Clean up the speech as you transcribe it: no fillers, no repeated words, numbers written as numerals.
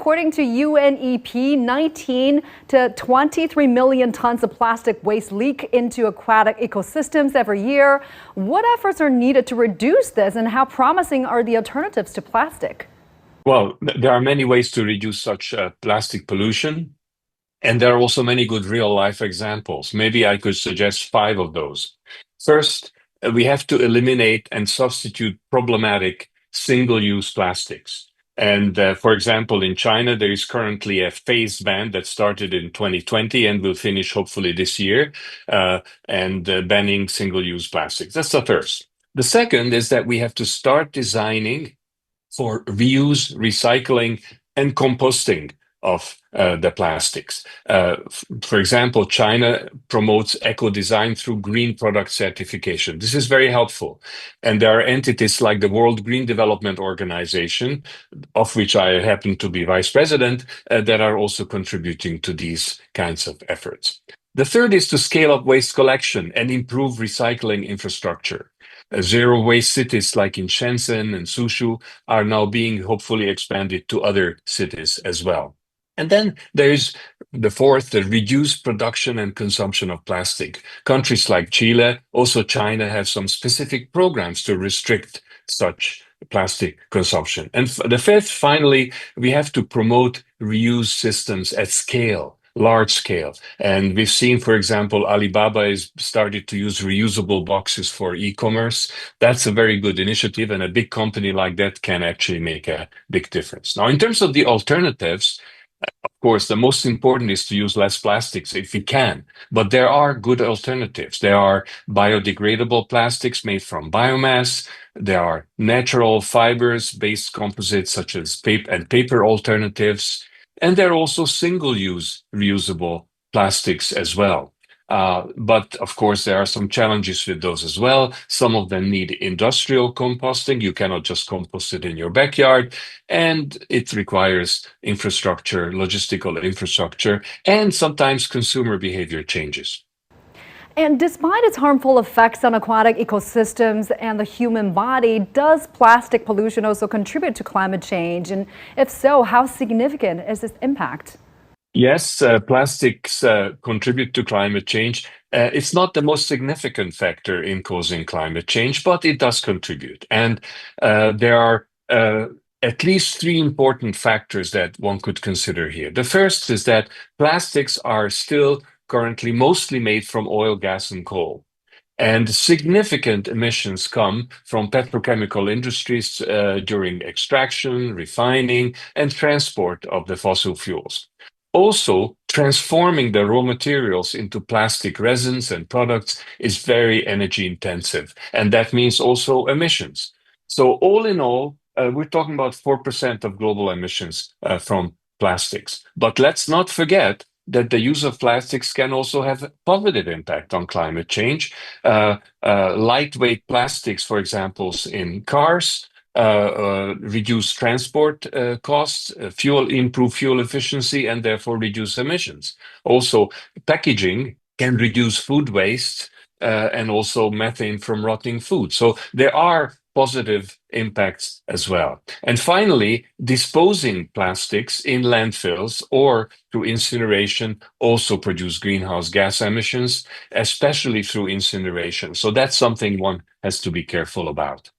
according to UNEP, 19 to 23 million tons of plastic waste leak into aquatic ecosystems every year. What efforts are needed to reduce this, and how promising are the alternatives to plastic? Well, there are many ways to reduce such plastic pollution, and there are also many good real-life examples. Maybe I could suggest five of those. First, we have to eliminate and substitute problematic single-use plastics. And for example, in China, there is currently a phased ban that started in 2020 and will finish hopefully this year, banning single-use plastics. That's the first. The second is that we have to start designing for reuse, recycling, and composting of the plastics. For example, China promotes eco-design through green product certification. This is very helpful. And there are entities like the World Green Development Organization, of which I happen to be vice president, that are also contributing to these kinds of efforts. The third is to scale up waste collection and improve recycling infrastructure. Zero waste cities like in Shenzhen and Suzhou are now being hopefully expanded to other cities as well. And then there's the fourth, the reduced production and consumption of plastic. Countries like Chile, also China, have some specific programs to restrict such plastic consumption. And the fifth, finally, we have to promote reuse systems at scale, large scale. And we've seen, for example, Alibaba has started to use reusable boxes for e-commerce. That's a very good initiative, and a big company like that can actually make a big difference. Now, in terms of the alternatives, of course, the most important is to use less plastics if we can, but there are good alternatives. There are biodegradable plastics made from biomass. There are natural fibers-based composites such as paper alternatives. And there are also single-use reusable plastics as well. But of course, there are some challenges with those as well. Some of them need industrial composting. You cannot just compost it in your backyard. And it requires infrastructure, logistical infrastructure, and sometimes consumer behavior changes. And despite its harmful effects on aquatic ecosystems and the human body, does plastic pollution also contribute to climate change? And if so, how significant is this impact? Yes, plastics contribute to climate change. It's not the most significant factor in causing climate change, but it does contribute. And there are at least three important factors that one could consider here. The first is that plastics are still currently mostly made from oil, gas, and coal. And significant emissions come from petrochemical industries during extraction, refining, and transport of the fossil fuels. Also, transforming the raw materials into plastic resins and products is very energy intensive, and that means also emissions. So all in all, we're talking about 4% of global emissions from plastics. But let's not forget that the use of plastics can also have a positive impact on climate change. Lightweight plastics, for example, in cars, reduce transport costs, improve fuel efficiency, and therefore reduce emissions. Also, packaging can reduce food waste and also methane from rotting food. So there are positive impacts as well. And finally, disposing plastics in landfills or through incineration also produce greenhouse gas emissions, especially through incineration. So that's something one has to be careful about.